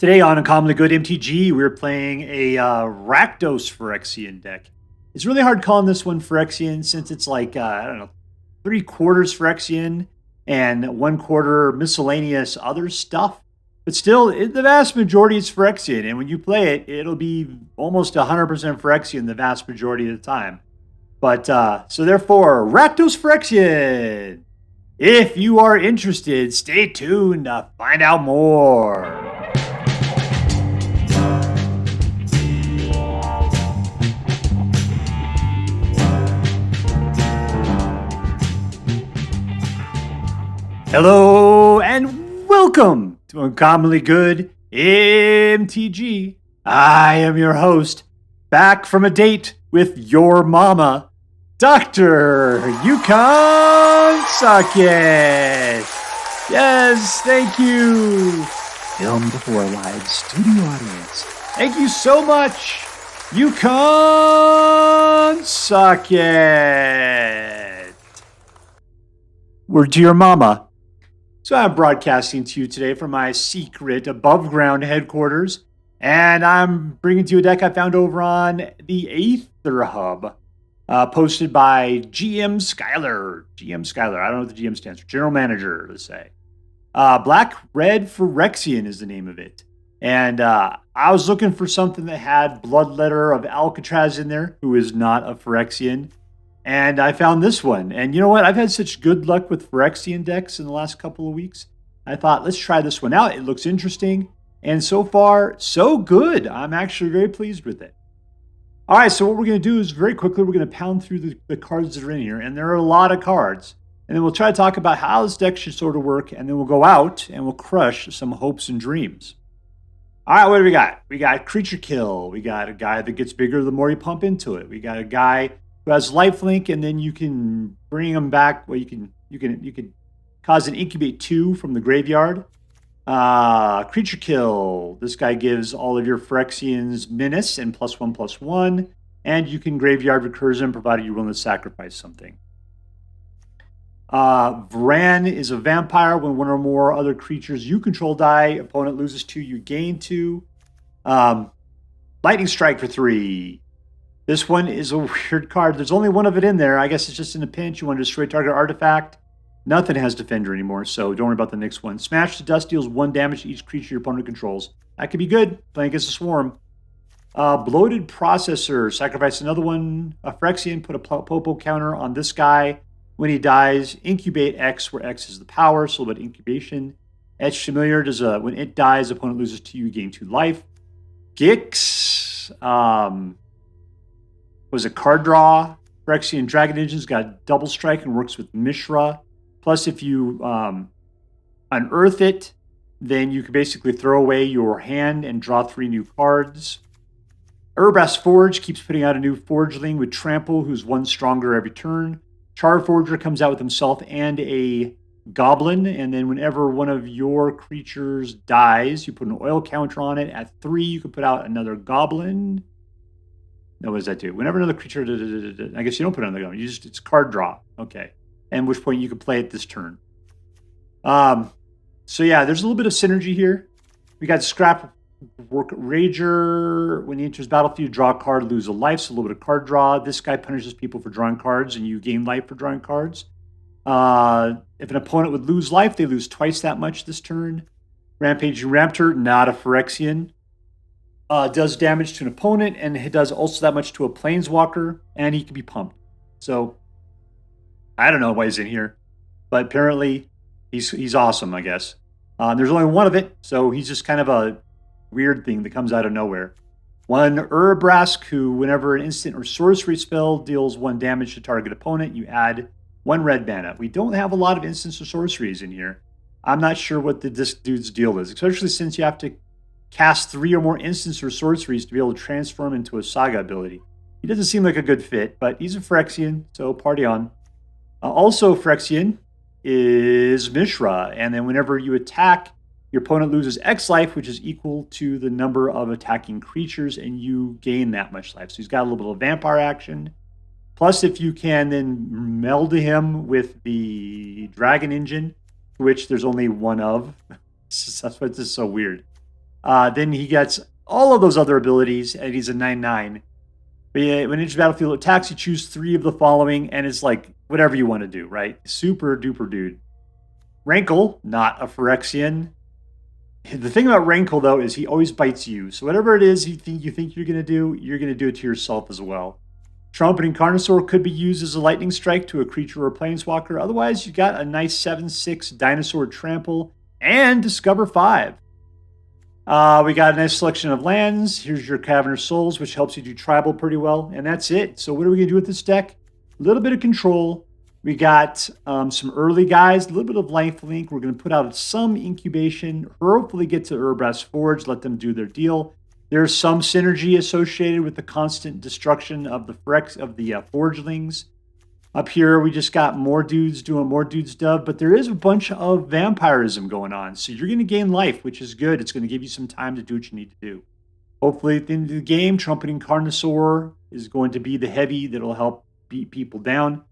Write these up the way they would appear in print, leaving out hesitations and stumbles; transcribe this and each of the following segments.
Today on Uncommonly Good MTG, we're playing a Rakdos Phyrexian deck. It's really hard calling this one Phyrexian since it's like, I don't know, 3/4 Phyrexian and 1/4 miscellaneous other stuff. But still, the vast majority is Phyrexian, and when you play it, it'll be almost 100% Phyrexian the vast majority of the time. But, so therefore, Rakdos Phyrexian! If you are interested, stay tuned to find out more. Hello and welcome to Uncommonly Good MTG. I am your host, back from a date with your mama, Dr. Yukon Socket. Yes, thank you. Filmed before a live studio audience. Thank you so much, Yukon Socket. Word to your mama. So I'm broadcasting to you today from my secret above-ground headquarters, and I'm bringing to you a deck I found over on the Aether Hub, posted by GM Skyler. GM Skyler, I don't know what the GM stands for. General Manager, let's say. Black-Red Phyrexian is the name of it. And I was looking for something that had Bloodletter of Aclazotz in there, who is not a Phyrexian. And I found this one. And you know what? I've had such good luck with Phyrexian decks in the last couple of weeks. I thought, let's try this one out. It looks interesting. And so far, so good. I'm actually very pleased with it. All right, so what we're going to do is very quickly, we're going to pound through the cards that are in here. And there are a lot of cards. And then we'll try to talk about how this deck should sort of work. And then we'll go out and we'll crush some hopes and dreams. All right, what do we got? We got Creature Kill. We got a guy that gets bigger the more you pump into it. We got a guy who has lifelink, and then you can bring them back. Well, you can cause an incubate 2 from the graveyard. Creature Kill. This guy gives all of your Phyrexians menace and +1/+1, and you can graveyard recursion provided you're willing to sacrifice something. Vraan is a vampire. When one or more other creatures you control die, opponent loses 2, you gain 2. Lightning Strike for 3. This one is a weird card. There's only one of it in there. I guess it's just in a pinch. You want to destroy target artifact. Nothing has Defender anymore, so don't worry about the next one. Smash to Dust deals 1 damage to each creature your opponent controls. That could be good. Playing against a swarm. Bloated Processor. Sacrifice another one. A Phyrexian. Put a Popo counter on this guy. When he dies, incubate X, where X is the power. So a little bit incubation. Etched Familiar does when it dies, opponent loses 2, you gain 2 life. Gix. Was a card draw. Phyrexian Dragon Engine's got double strike and works with Mishra. Plus, if you unearth it, then you can basically throw away your hand and draw 3 new cards. Urabrask Forge keeps putting out a new Forgeling with Trample, who's 1 stronger every turn. Charforger comes out with himself and a Goblin, and then whenever one of your creatures dies, you put an oil counter on it. At 3, you can put out another Goblin. No, what does that do? Whenever another creature... I guess you don't put it on the Goblin. It's card draw. Okay. And which point you can play it this turn. So yeah, there's a little bit of synergy here. We got Scrapwork Rager. When he enters battlefield, draw a card, lose a life. So a little bit of card draw. This guy punishes people for drawing cards, and you gain life for drawing cards. If an opponent would lose life, they lose twice that much this turn. Rampaging Raptor, not a Phyrexian. Does damage to an opponent, and it does also that much to a Planeswalker, and he can be pumped. So, I don't know why he's in here, but apparently he's awesome, I guess. There's only one of it, so he's just kind of a weird thing that comes out of nowhere. One Urabrask, who whenever an instant or sorcery spell deals 1 damage to target opponent, you add 1 red mana. We don't have a lot of instants or sorceries in here. I'm not sure what this dude's deal is, especially since you have to cast 3 or more instants or sorceries to be able to transform into a Saga ability. He doesn't seem like a good fit, but he's a Phyrexian, so party on. Also Phyrexian is Mishra, and then whenever you attack, your opponent loses X life, which is equal to the number of attacking creatures, and you gain that much life. So he's got a little bit of vampire action. Plus, if you can then meld him with the Dragon Engine, which there's only one of. That's why this is so weird. Then he gets all of those other abilities, and he's a 9/9. But yeah, when each battlefield attacks, you choose 3 of the following, and it's like whatever you want to do, right? Super duper dude. Rankle, not a Phyrexian. The thing about Rankle, though, is he always bites you. So whatever it is you think you're going to do, you're going to do it to yourself as well. Trumpeting Carnosaur could be used as a lightning strike to a creature or planeswalker. Otherwise, you got a nice 7/6 dinosaur trample and Discover 5. We got a nice selection of lands. Here's your Cavern of Souls, which helps you do tribal pretty well. And that's it. So what are we going to do with this deck? A little bit of control. We got some early guys, a little bit of lifelink. We're going to put out some incubation, hopefully get to Urabrask Forge, let them do their deal. There's some synergy associated with the constant destruction of the Forgelings. Up here, we just got more dudes doing more dudes dub, but there is a bunch of vampirism going on. So you're going to gain life, which is good. It's going to give you some time to do what you need to do. Hopefully, at the end of the game, Trumpeting Carnosaur is going to be the heavy that'll help beat people down,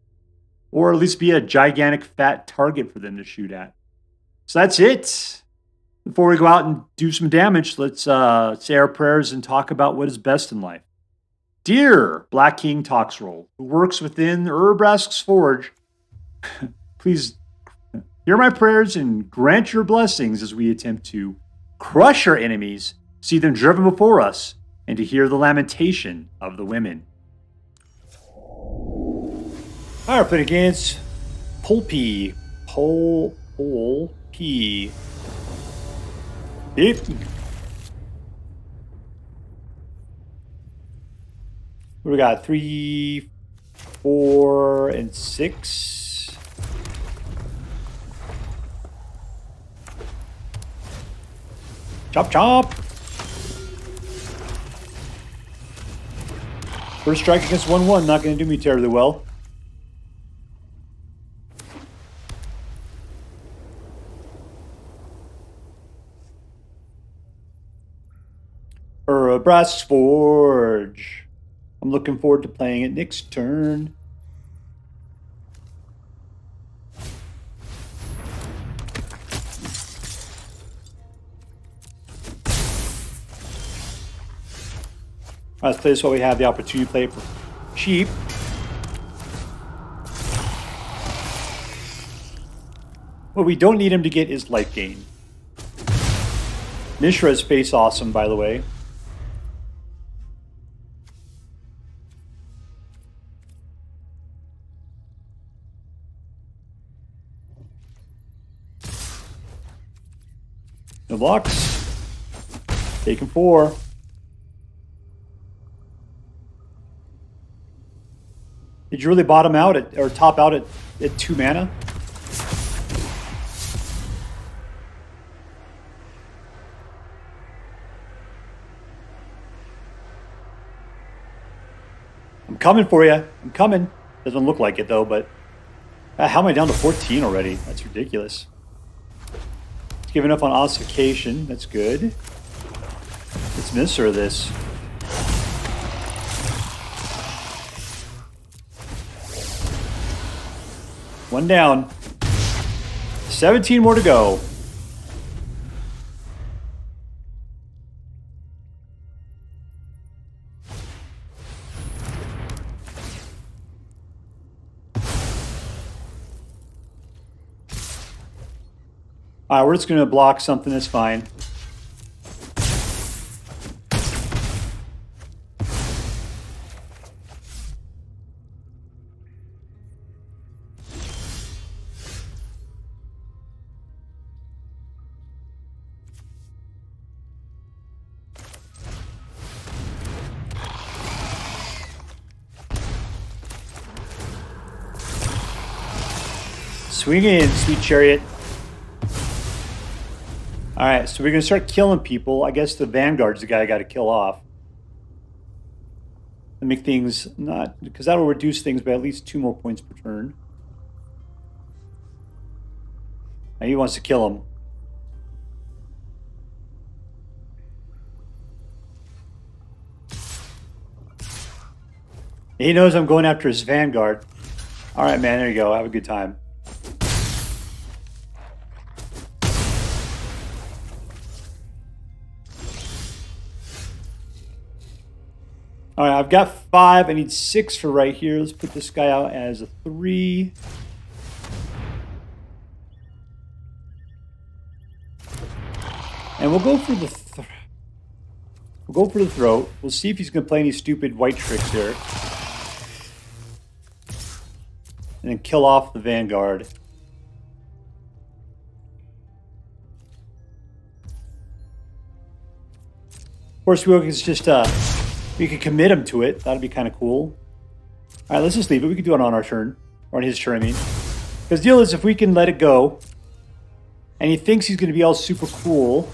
or at least be a gigantic fat target for them to shoot at. So that's it. Before we go out and do some damage, let's say our prayers and talk about what is best in life. Dear Black King Toxroll, who works within Urabrask's Forge, please hear my prayers and grant your blessings as we attempt to crush our enemies, see them driven before us, and to hear the lamentation of the women. All right, we're playing against Poulpi. Poulpi. Yep. What do we got? 3, 4, and 6. Chop, chop. First strike against 1/1. Not going to do me terribly well. Urabrask Forge. I'm looking forward to playing it next turn. All right, let's play this while we have the opportunity to play it for cheap. What we don't need him to get is life gain. Mishra is face awesome, by the way. No blocks. Taking 4. Did you really bottom out at, or top out at 2 mana? I'm coming for you. I'm coming. Doesn't look like it though, but how am I down to 14 already? That's ridiculous. It's giving up on ossification. That's good. Let's Mishra this. One down. 17 more to go. All right, we're just going to block something that's fine. Swing in, sweet chariot. Alright, so we're going to start killing people. I guess the Vanguard's the guy I got to kill off. And make things not... because that'll reduce things by at least 2 more points per turn. Now he wants to kill him. He knows I'm going after his Vanguard. Alright, man, there you go. Have a good time. All right, I've got 5. I need 6 for right here. Let's put this guy out as a 3. And we'll go for the throat. We'll see if he's going to play any stupid white tricks here. And then kill off the Vanguard. Of course, we can just we could commit him to it. That'd be kind of cool. All right, let's just leave it. We could do it on our turn, or on his turn, I mean. Because the deal is, if we can let it go, and he thinks he's going to be all super cool.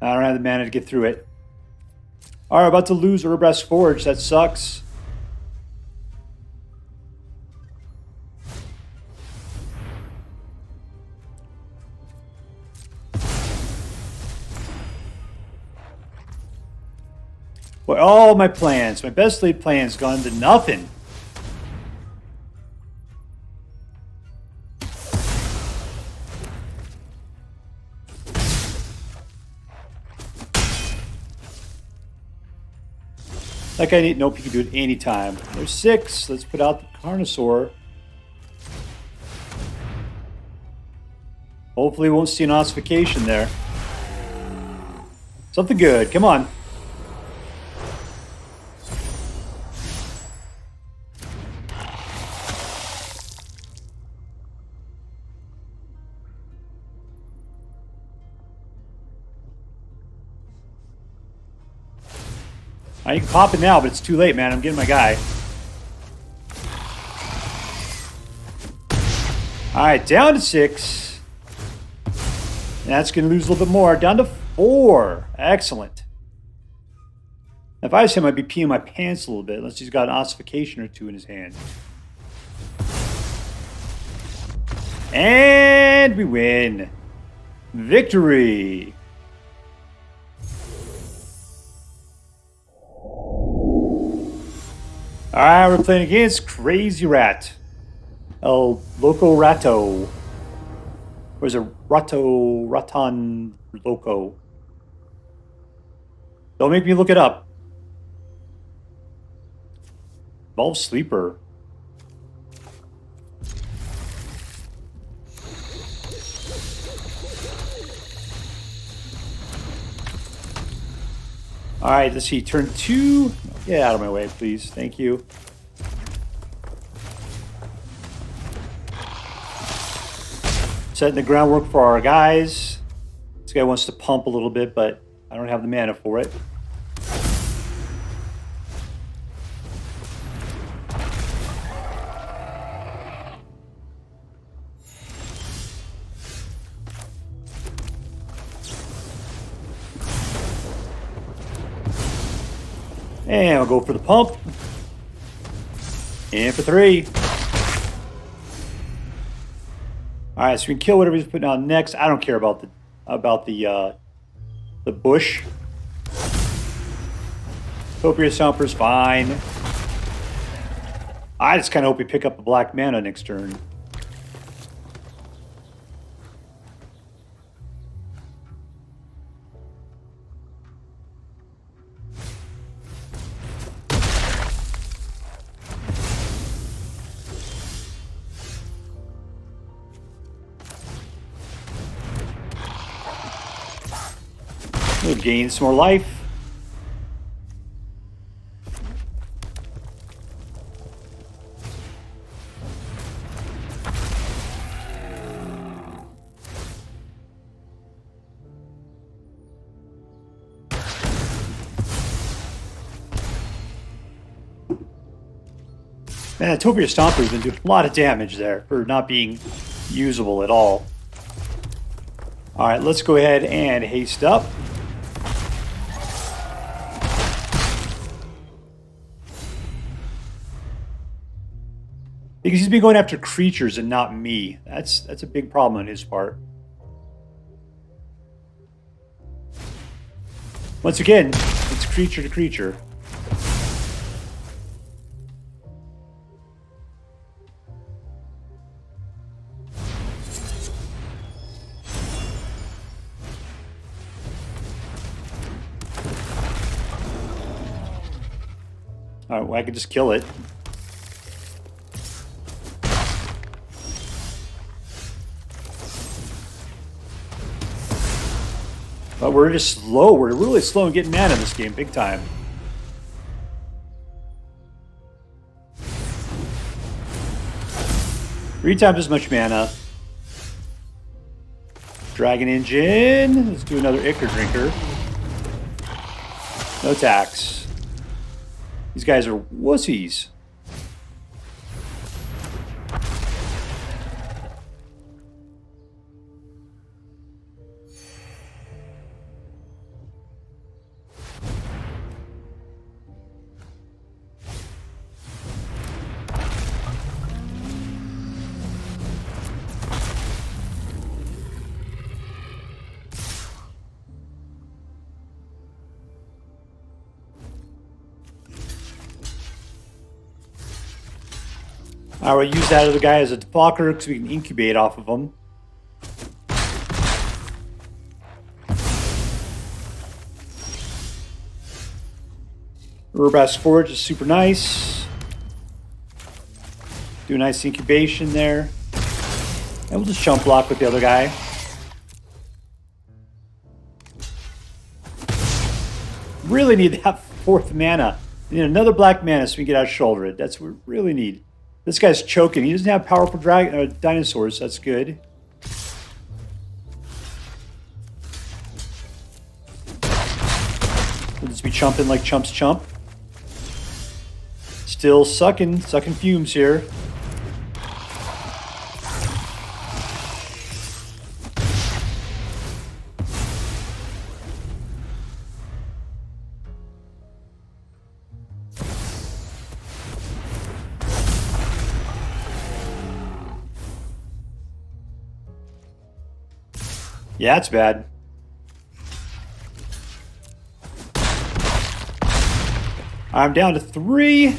I don't have the mana to get through it. All right, about to lose Urabrask Forge. That sucks. Well, all my plans, my best laid plans, gone to nothing. Like I need, nope, you can do it anytime. There's 6. Let's put out the Carnosaur. Hopefully we won't see an ossification there. Something good, come on. You can pop it now, but it's too late, man. I'm getting my guy. Alright, down to 6. And that's going to lose a little bit more. Down to 4. Excellent. If I was him, I'd be peeing my pants a little bit, unless he's got an ossification or 2 in his hand. And we win. Victory. Alright, we're playing against CrazyRat. El Loco Rato. Or is it Raton Loco? Don't make me look it up. Evolve Sleeper. Alright, let's see. Turn 2. Get out of my way, please. Thank you. Setting the groundwork for our guys. This guy wants to pump a little bit, but I don't have the mana for it. And I'll go for the pump. And for 3. Alright, so we can kill whatever he's putting out next. I don't care about the bush. Topia Stomper's fine. I just kind of hope we pick up a black mana next turn. We'll gain some more life. Man, Topia Stomper's been doing a lot of damage there for not being usable at all. Alright, let's go ahead and haste up. Because he's been going after creatures and not me. That's a big problem on his part. Once again, it's creature to creature. Alright, well, I can just kill it. But we're just slow. We're really slow in getting mana in this game, big time. Three times as much mana. Dragon Engine. Let's do another Ichor Drinker. No tax. These guys are wussies. I will use that other guy as a defalker because we can incubate off of him. Urabrask Forge is super nice. Do a nice incubation there. And we'll just chump block with the other guy. Really need that 4th mana. We need another black mana so we can get out Sheoldred. That's what we really need. This guy's choking. He doesn't have powerful dinosaurs. So that's good. We'll just be chumping like chumps chump. Still sucking fumes here. Yeah, it's bad. I'm down to 3.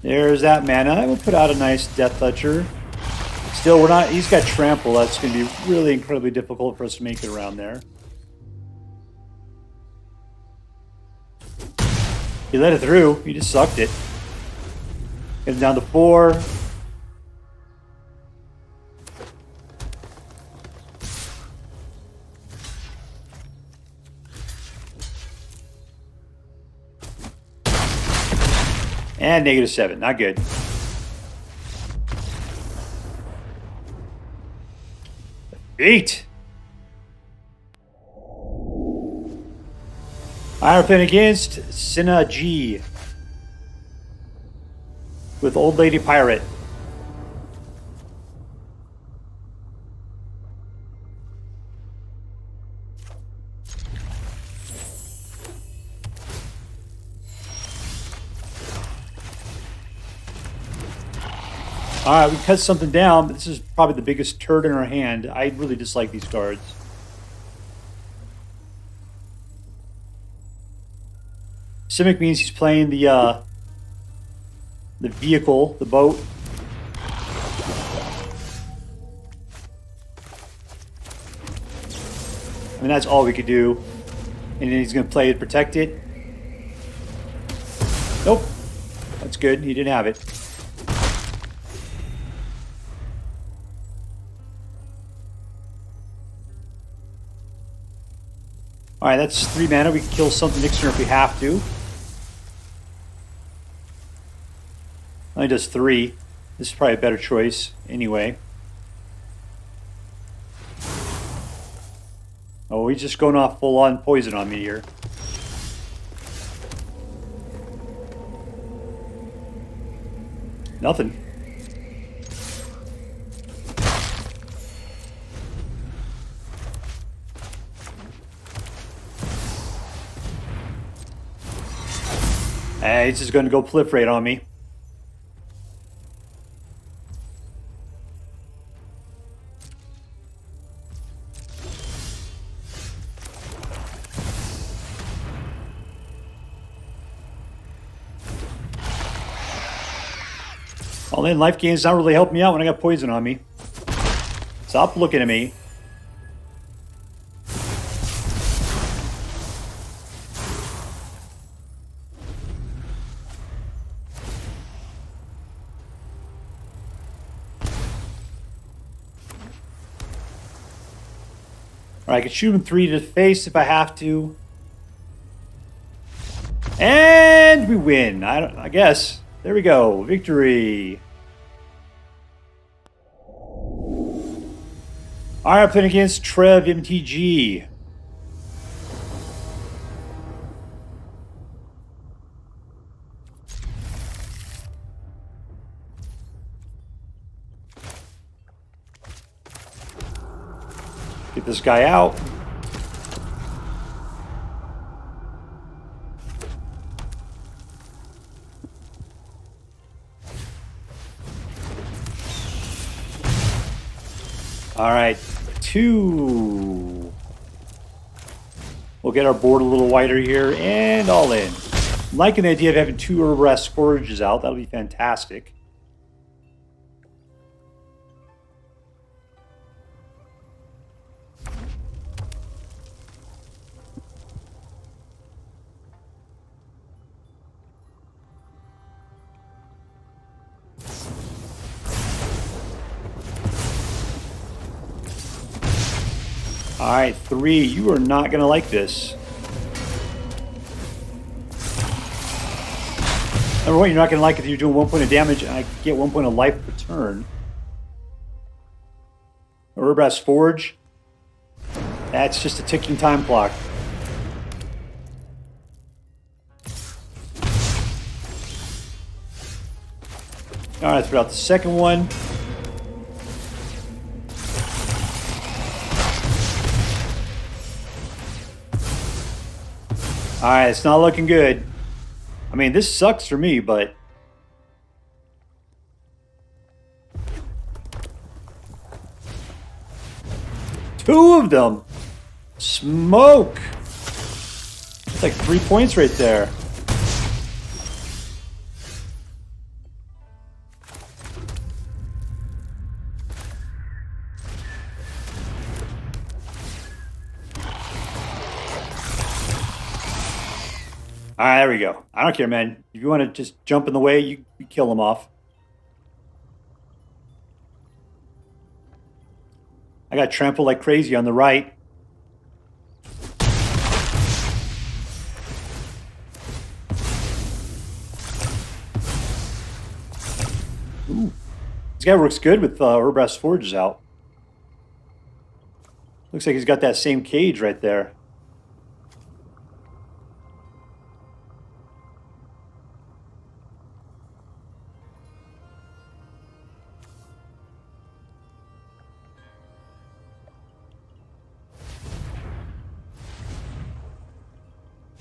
There's that mana. We'll put out a nice Death Toucher. Still, we're not. He's got Trample. That's going to be really incredibly difficult for us to make it around there. He let it through. He just sucked it. Get him down to 4. And -7, not good. Eight. I'm playing against SïnaG with Old Lady Pirate. Alright, we cut something down, but this is probably the biggest turd in our hand. I really dislike these cards. Simic means he's playing the vehicle, the boat. I mean, that's all we could do. And then he's going to play it, protect it. Nope. That's good. He didn't have it. Alright, that's 3 mana. We can kill something next turn if we have to. Only does 3. This is probably a better choice anyway. Oh, he's just going off full-on poison on me here. Nothing. He's just going to go proliferate on me. All in, life gain's not really helping me out when I got poison on me. Stop looking at me. Or I could shoot him 3 to the face if I have to. And we win. I guess. There we go. Victory. Alright, playing against Trev MTG. Get this guy out. All right, 2. We'll get our board a little wider here and all in. I'm liking the idea of having 2 Urabrask Scourges out. That'll be fantastic. Alright, 3. You are not going to like this. Number 1, you're not going to like it if you're doing 1 point of damage and I get 1 point of life per turn. Urabrask Forge. That's just a ticking time clock. Alright, throw out the second one. Alright, it's not looking good. I mean, this sucks for me, but... Two of them! Smoke! It's like 3 points right there. Alright, there we go. I don't care, man. If you want to just jump in the way, you kill them off. I got trampled like crazy on the right. Ooh. This guy works good with Urabrask Forges out. Looks like he's got that same cage right there.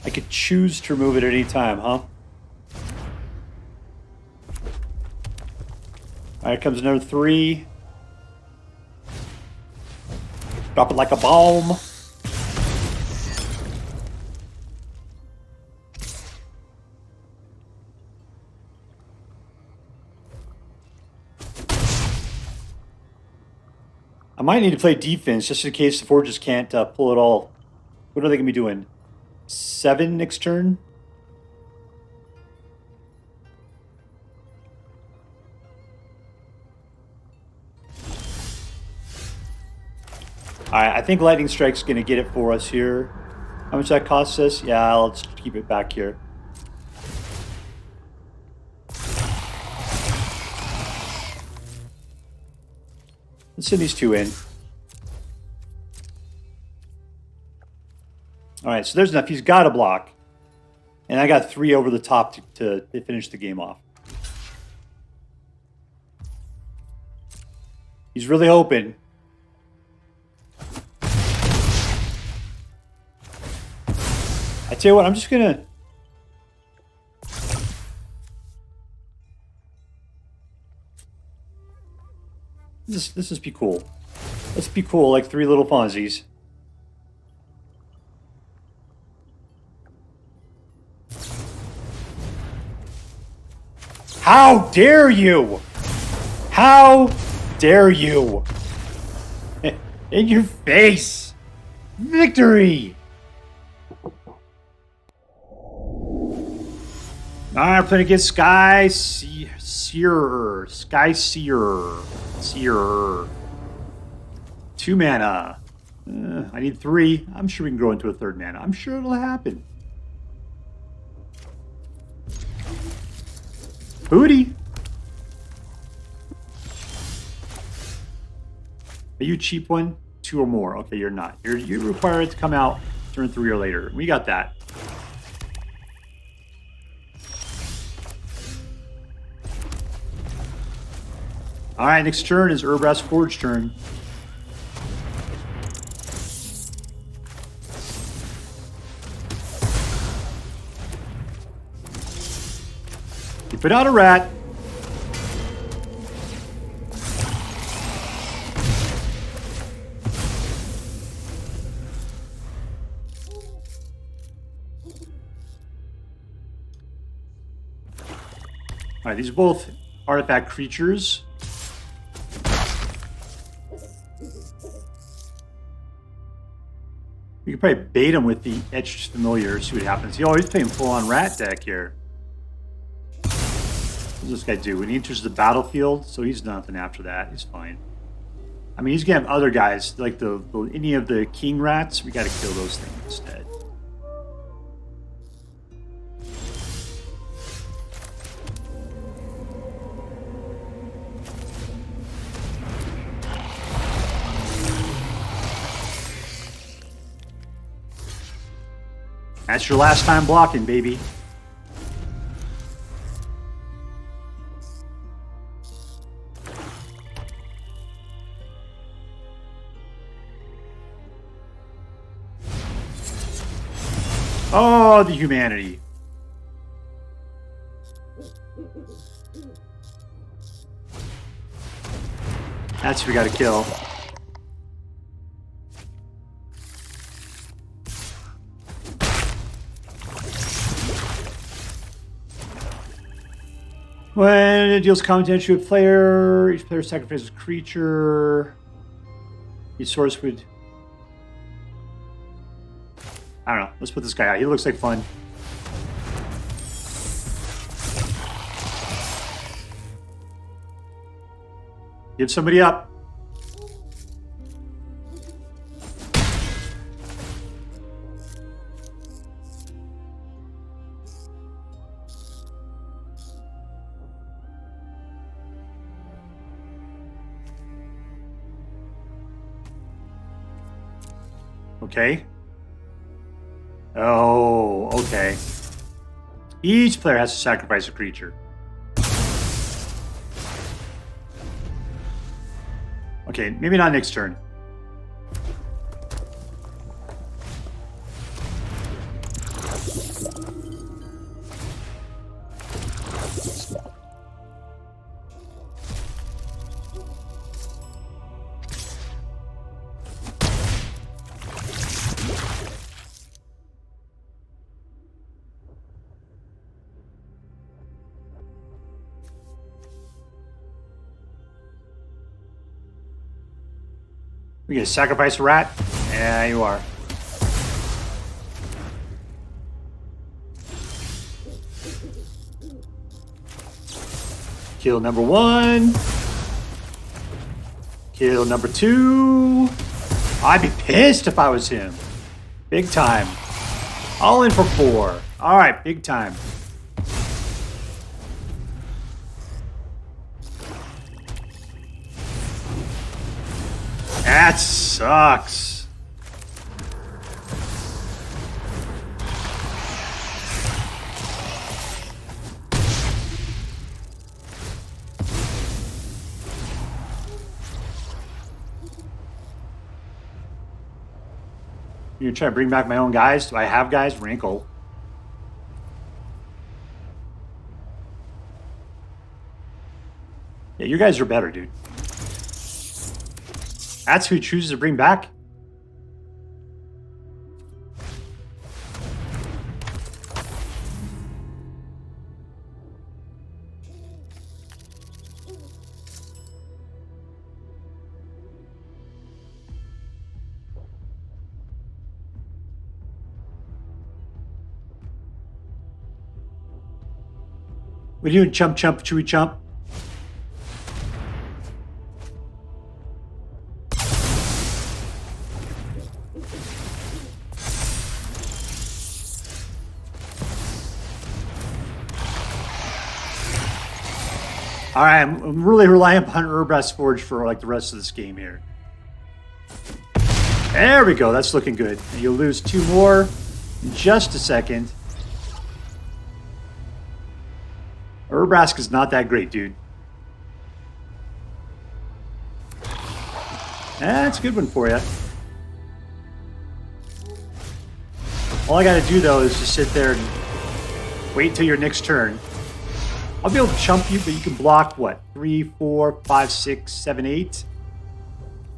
I could choose to remove it at any time, huh? Alright, comes another 3. Drop it like a bomb. I might need to play defense just in case the Forges can't pull it all. What are they going to be doing? 7 next turn? Alright, I think Lightning Strike's going to get it for us here. How much that costs us? Yeah, let's keep it back here. Let's send these 2 in. Alright, so there's enough. He's got a block. And I got 3 over the top to finish the game off. He's really hoping. I tell you what, I'm just going to... Let's just be cool. Let's be cool like 3 little Fonzies. How dare you? How dare you? In your face! Victory! Alright, I'm playing against Sky Seer. Sky Seer. 2 mana. I need 3. I'm sure we can grow into a 3rd mana. I'm sure it'll happen. Booty! Are you a cheap one? 2 or more. Okay, you're not. You require it to come out turn 3 or later. We got that. Alright, next turn is Urabrask Forge turn. You put out a rat. Alright, these are both artifact creatures. We could probably bait him with the Etched Familiar, see what happens. He's playing full-on rat deck here. What does this guy do? When he enters the battlefield, so he's nothing after that. He's fine. I mean, he's gonna have other guys, like any of the king rats. We gotta kill those things instead. That's your last time blocking, baby. Oh, the humanity. That's who we gotta kill. When it deals combat to a player, each player sacrifices a creature. Each source would... I don't know. Let's put this guy out. He looks like fun. Give somebody up. Okay. Oh, okay. Each player has to sacrifice a creature. Okay, maybe not next turn. We gonna sacrifice a rat? Yeah, you are. Kill number 1. Kill number 2. I'd be pissed if I was him. Big time. All in for 4. All right, big time. That sucks. You're trying to bring back my own guys? Do I have guys? Rankle. Yeah, your guys are better, dude. That's who he chooses to bring back. What are you doing, chump, chewy chump? All right, I'm really relying upon Urabrask Forge for like the rest of this game here. There we go. That's looking good. And you'll lose 2 more in just a second. Urabrask is not that great, dude. That's a good one for you. All I got to do, though, is just sit there and wait until your next turn. I'll be able to chump you, but you can block, what, 3, 4, 5, 6, 7, 8?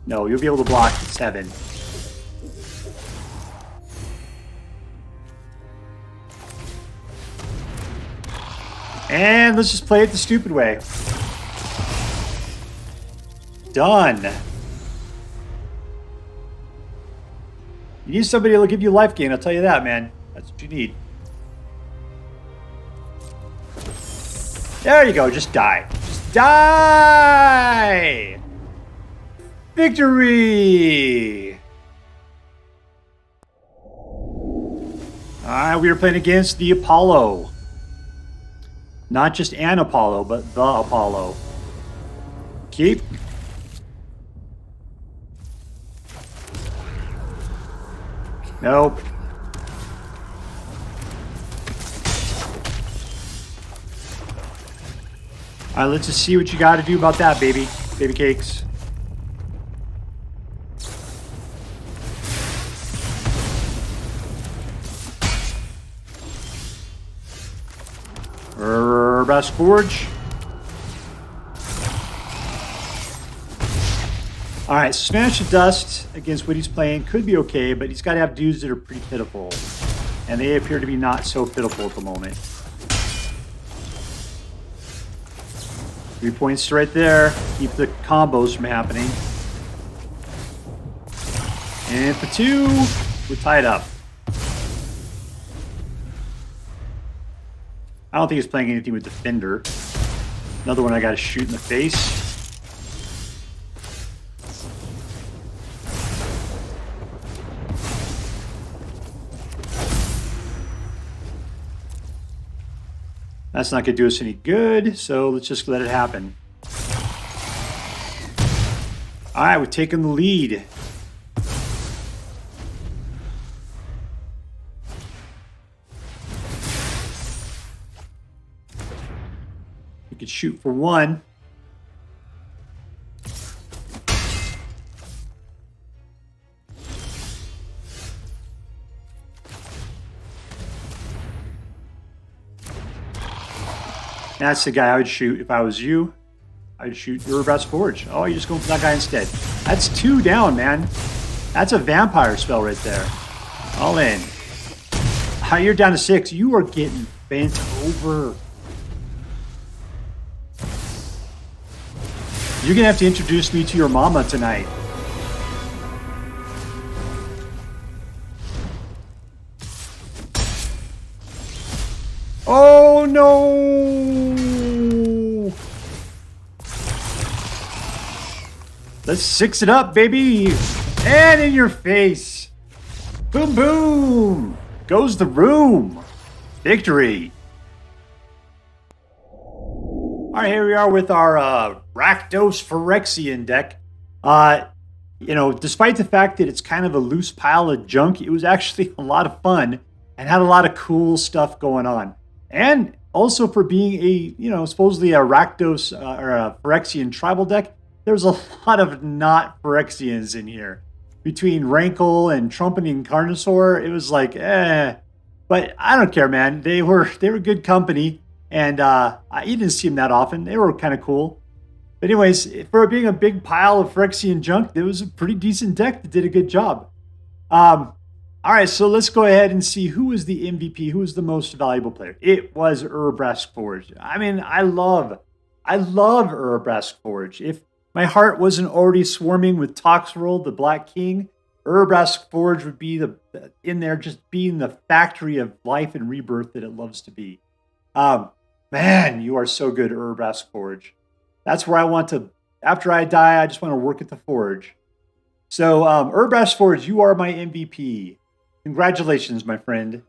No, you'll be able to block 7. And let's just play it the stupid way. Done. You need somebody that'll give you life gain, I'll tell you that, man. That's what you need. There you go, just die. Just die! Victory! Alright, we are playing against the Apollo. Not just an Apollo, but the Apollo. Keep. Nope. Alright, let's just see what you got to do about that, baby. Baby cakes. Urabrask Forge. Alright, so Smash of Dust against what he's playing could be okay, but he's got to have dudes that are pretty pitiful. And they appear to be not so pitiful at the moment. 3 points right there. Keep the combos from happening. And for 2, we're tied up. I don't think he's playing anything with Defender. Another one I got to shoot in the face. That's not going to do us any good, so let's just let it happen. All right, we've taken the lead. We could shoot for 1. That's the guy I would shoot if I was you. I'd shoot Urabrask Forge. Oh, you're just going for that guy instead. That's 2 down, man. That's a vampire spell right there. All in. You're down to 6. You are getting bent over. You're going to have to introduce me to your mama tonight. Oh, no! Let's 6 it up, baby! And in your face! Boom, boom! Goes the room! Victory! Alright, here we are with our Rakdos Phyrexian deck. You know, despite the fact that it's kind of a loose pile of junk, it was actually a lot of fun and had a lot of cool stuff going on. And also for being a, you know, supposedly a Rakdos or a Phyrexian tribal deck, there's a lot of not Phyrexians in here. Between Rankle and Trumpeting Carnosaur, it was like, But I don't care, man. They were good company. And you didn't see them that often. They were kind of cool. But anyways, for being a big pile of Phyrexian junk, it was a pretty decent deck that did a good job. All right, so let's go ahead and see who was the MVP, who was the most valuable player. It was Urabrask Forge. I mean, I love Urabrask Forge. If my heart wasn't already swarming with Toxrill, the Black King, Urabrask Forge would be in there just being the factory of life and rebirth that it loves to be. Man, you are so good, Urabrask Forge. That's where I want to, after I die, I just want to work at the Forge. So, Urabrask Forge, you are my MVP. Congratulations, my friend.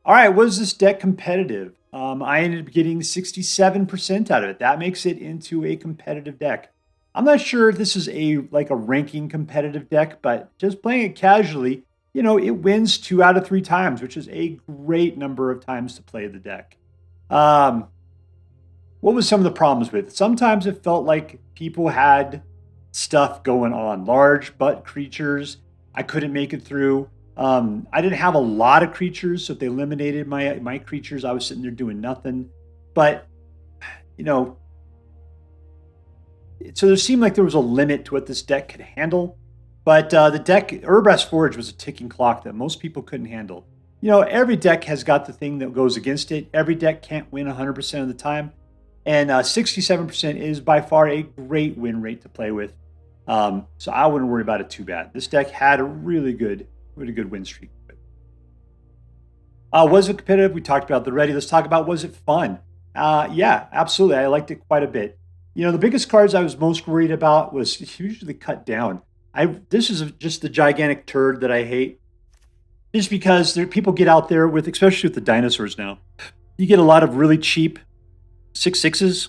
All right, was this deck competitive? I ended up getting 67% out of it. That makes it into a competitive deck. I'm not sure if this is a ranking competitive deck, but just playing it casually, it wins 2 out of 3 times, which is a great number of times to play the deck. What was some of the problems with it? Sometimes it felt like people had stuff going on. Large butt creatures, I couldn't make it through. I didn't have a lot of creatures, so if they eliminated my creatures, I was sitting there doing nothing. But, so there seemed like there was a limit to what this deck could handle. But the deck, Urabrask Forge, was a ticking clock that most people couldn't handle. Every deck has got the thing that goes against it. Every deck can't win 100% of the time. And 67% is by far a great win rate to play with. So I wouldn't worry about it too bad. This deck had a really good win streak. Was it competitive? We talked about the ready. Let's talk about, was it fun? Yeah, absolutely. I liked it quite a bit. The biggest cards I was most worried about was usually cut down. This is just the gigantic turd that I hate. Just because people get out there with, especially with the dinosaurs now, you get a lot of really cheap 6/6s,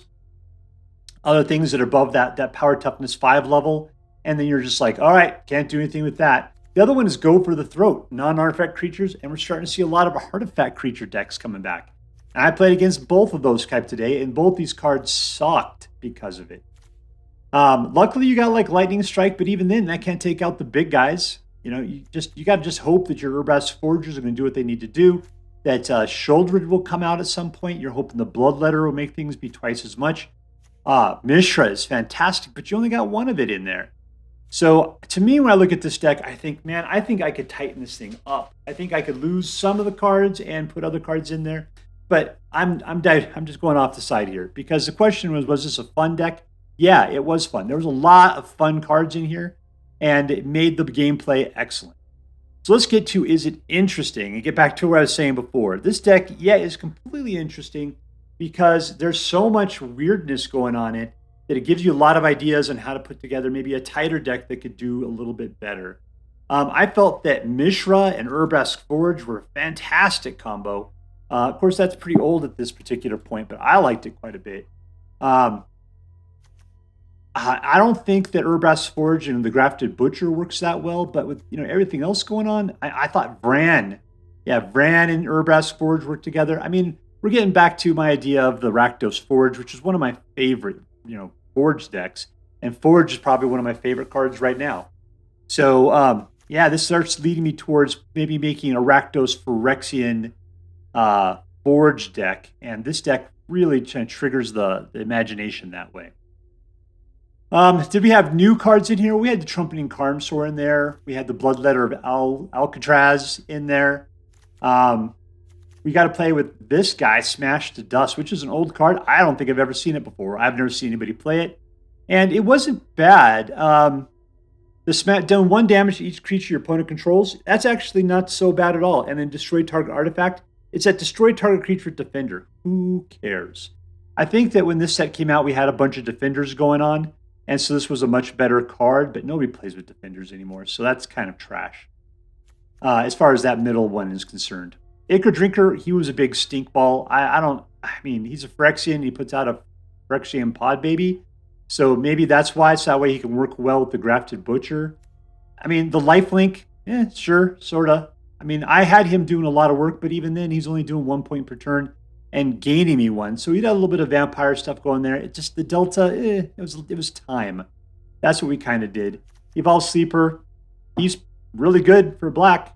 other things that are above that power toughness 5 level, and then you're just like, all right, can't do anything with that. The other one is go for the throat, non-artifact creatures, and we're starting to see a lot of artifact creature decks coming back. And I played against both of those type today, and both these cards sucked because of it. Luckily, you got Lightning Strike, but even then, that can't take out the big guys. You got to just hope that your Urabrask Forgers are going to do what they need to do. That Sheoldred will come out at some point. You're hoping the Bloodletter will make things be twice as much. Mishra is fantastic, but you only got one of it in there. So to me, when I look at this deck, I think, man, I think I could tighten this thing up. I think I could lose some of the cards and put other cards in there. But I'm just going off the side here because the question was this a fun deck? Yeah, it was fun. There was a lot of fun cards in here, and it made the gameplay excellent. So let's get to, is it interesting? And get back to what I was saying before. This deck, yeah, is completely interesting because there's so much weirdness going on in it that it gives you a lot of ideas on how to put together maybe a tighter deck that could do a little bit better. I felt that Mishra and Urabrask Forge were a fantastic combo. Of course, that's pretty old at this particular point, but I liked it quite a bit. I don't think that Urabrask Forge and the Grafted Butcher works that well, but with everything else going on, I thought Vraan and Urabrask Forge work together. I mean, we're getting back to my idea of the Rakdos Forge, which is one of my favorite Forge decks, and Forge is probably one of my favorite cards right now. So this starts leading me towards maybe making a Rakdos Phyrexian Forge deck, and this deck really triggers the imagination that way. Did we have new cards in here? We had the Trumpeting Carnosaur in there. We had the Bloodletter of Aclazotz in there. We got to play with this guy, Smash to Dust, which is an old card. I don't think I've ever seen it before. I've never seen anybody play it. And it wasn't bad. The Smash done 1 damage to each creature your opponent controls. That's actually not so bad at all. And then destroy target artifact. It's at destroy target creature defender. Who cares? I think that when this set came out, we had a bunch of defenders going on. And so this was a much better card, but nobody plays with defenders anymore. So that's kind of trash as far as that middle one is concerned. Ichor Drinker, he was a big stink ball. He's a Phyrexian. He puts out a Phyrexian pod baby. So maybe that's why. So that way he can work well with the Grafted Butcher. I mean, the lifelink, sure, sort of. I mean, I had him doing a lot of work, but even then he's only doing 1 point per turn and gaining me 1. So he had a little bit of vampire stuff going there. It just, the delta, it was time. That's what we kind of did. Evolve Sleeper, he's really good for black.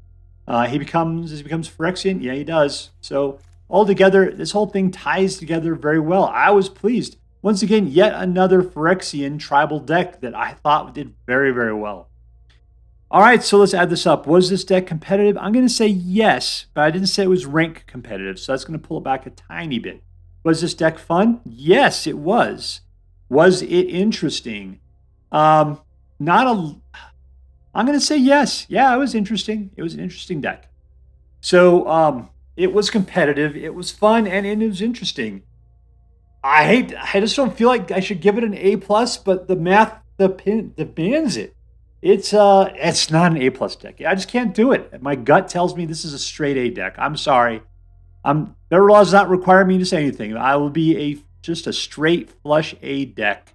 He becomes Phyrexian. Yeah, he does. So altogether, this whole thing ties together very well. I was pleased. Once again, yet another Phyrexian tribal deck that I thought did very, very well. All right, so let's add this up. Was this deck competitive? I'm going to say yes, but I didn't say it was rank competitive, so that's going to pull it back a tiny bit. Was this deck fun? Yes, it was. Was it interesting? I'm going to say yes. Yeah, it was interesting. It was an interesting deck. So it was competitive, it was fun, and it was interesting. I just don't feel like I should give it an A+, but the math demands it. It's not an A+ deck. I just can't do it. My gut tells me this is a straight A deck. I'm sorry. Better Law does not require me to say anything. I will be just a straight flush A deck.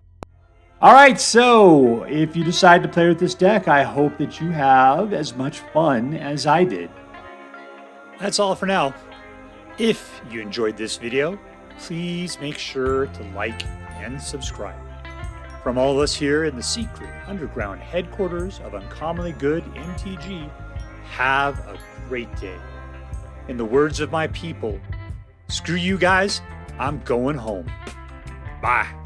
All right, so if you decide to play with this deck, I hope that you have as much fun as I did. That's all for now. If you enjoyed this video, please make sure to like and subscribe. From all of us here in the secret underground headquarters of Uncommonly Good MTG, have a great day. In the words of my people, screw you guys, I'm going home. Bye.